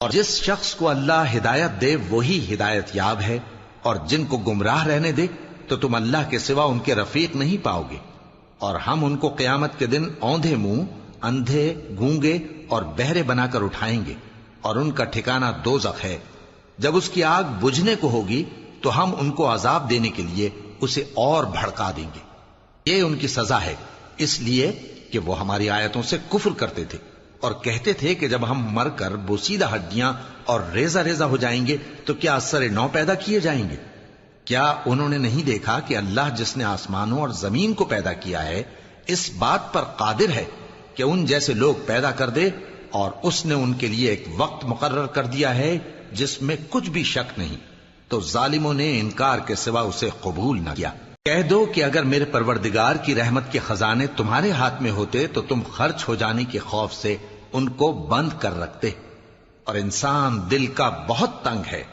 اور جس شخص کو اللہ ہدایت دے وہی ہدایت یاب ہے، اور جن کو گمراہ رہنے دے تو تم اللہ کے سوا ان کے رفیق نہیں پاؤ گے۔ اور ہم ان کو قیامت کے دن اوندھے منہ، اندھے، گونگے اور بہرے بنا کر اٹھائیں گے، اور ان کا ٹھکانہ دوزخ ہے۔ جب اس کی آگ بجھنے کو ہوگی تو ہم ان کو عذاب دینے کے لیے اسے اور بھڑکا دیں گے۔ یہ ان کی سزا ہے، اس لیے کہ وہ ہماری آیتوں سے کفر کرتے تھے اور کہتے تھے کہ جب ہم مر کر بوسیدہ ہڈیاں اور ریزہ ریزہ ہو جائیں گے تو کیا از سر نو پیدا کیے جائیں گے؟ کیا انہوں نے نہیں دیکھا کہ اللہ جس نے آسمانوں اور زمین کو پیدا کیا ہے اس بات پر قادر ہے کہ ان جیسے لوگ پیدا کر دے، اور اس نے ان کے لیے ایک وقت مقرر کر دیا ہے جس میں کچھ بھی شک نہیں، تو ظالموں نے انکار کے سوا اسے قبول نہ کیا۔ کہہ دو کہ اگر میرے پروردگار کی رحمت کے خزانے تمہارے ہاتھ میں ہوتے تو تم خرچ ہو جانے کے خوف سے ان کو بند کر رکھتے، اور انسان دل کا بہت تنگ ہے۔